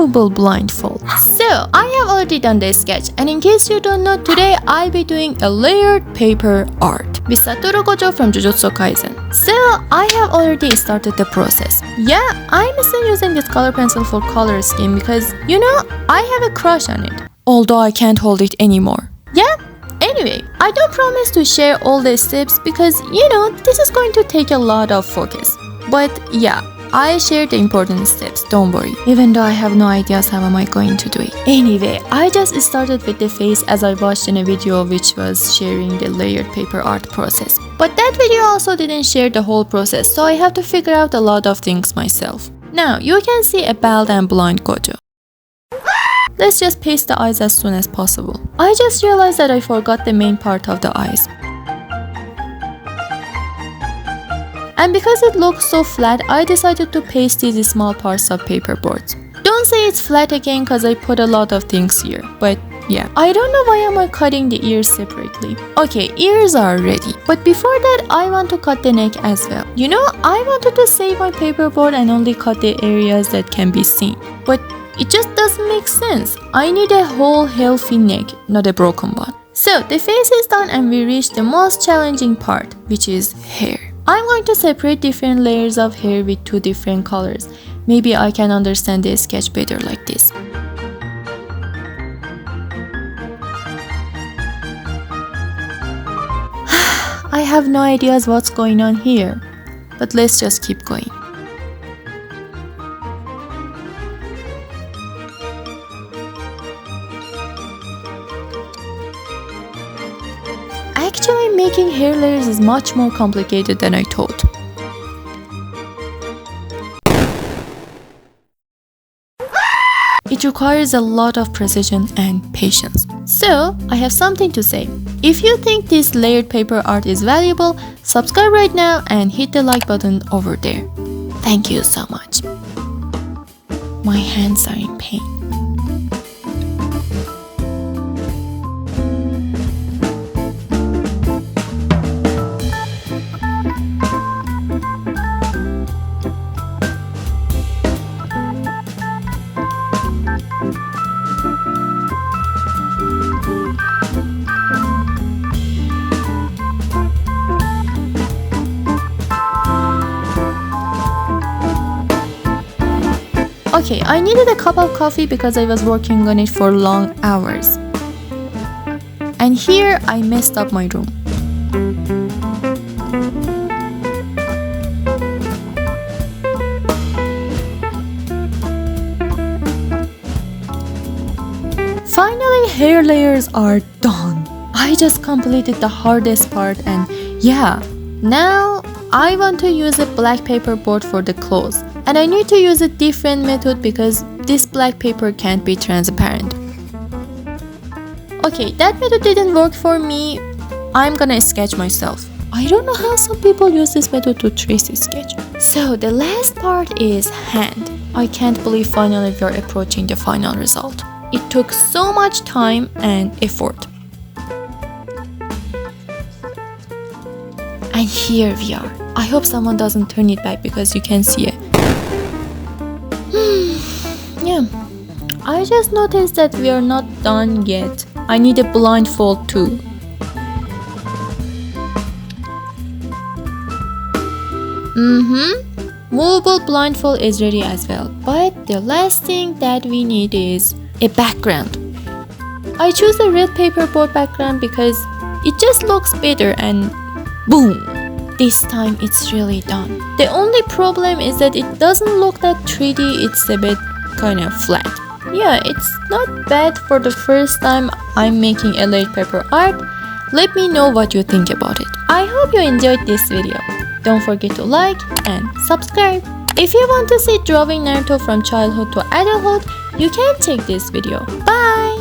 movable blindfold. So, I have already done this sketch, and in case you don't know, today I'll be doing a layered paper art with Satoru Gojo from JUJUTSU Kaisen. So, I have already started the process. Yeah, I'm still using this color pencil for color scheme because, you know, I have a crush on it. Although I can't hold it anymore. Yeah? Anyway, I don't promise to share all the steps because, you know, this is going to take a lot of focus. But yeah, I share the important steps, don't worry. Even though I have no ideas how am I going to do it. Anyway, I just started with the face as I watched in a video which was sharing the layered paper art process. But that video also didn't share the whole process, so I have to figure out a lot of things myself. Now, you can see a bald and blind Gojo. Let's just paste the eyes as soon as possible. I just realized that I forgot the main part of the eyes. And because it looks so flat, I decided to paste these small parts of paperboards. Don't say it's flat again cause I put a lot of things here, but yeah. I don't know why am I cutting the ears separately. Okay, ears are ready. But before that, I want to cut the neck as well. You know, I wanted to save my paperboard and only cut the areas that can be seen. But it just doesn't make sense. I need a whole healthy neck, not a broken one. So the face is done and we reached the most challenging part, which is hair. I'm going to separate different layers of hair with 2 different colors. Maybe I can understand the sketch better like this. I have no ideas what's going on here, but let's just keep going. Actually, making hair layers is much more complicated than I thought. It requires a lot of precision and patience. So, I have something to say. If you think this layered paper art is valuable, subscribe right now and hit the like button over there. Thank you so much. My hands are in pain. Okay, I needed a cup of coffee because I was working on it for long hours. And here I messed up my room. Finally, hair layers are done. I just completed the hardest part and yeah, now I want to use a black paper board for the clothes. And I need to use a different method because this black paper can't be transparent. Okay, that method didn't work for me. I'm gonna sketch myself. I don't know how some people use this method to trace a sketch. So the last part is hand. I can't believe finally we are approaching the final result. It took so much time and effort. And here we are. I hope someone doesn't turn it back because you can see it. Yeah, I just noticed that we are not done yet. I need a blindfold too. Movable blindfold is ready as well. But the last thing that we need is a background. I choose a red paperboard background because it just looks better and boom! This time it's really done. The only problem is that it doesn't look that 3D, it's a bit kind of flat. Yeah, it's not bad for the first time I'm making a layered paper art. Let me know what you think about it. I hope you enjoyed this video. Don't forget to like and subscribe. If you want to see drawing Naruto from childhood to adulthood, you can check this video. Bye!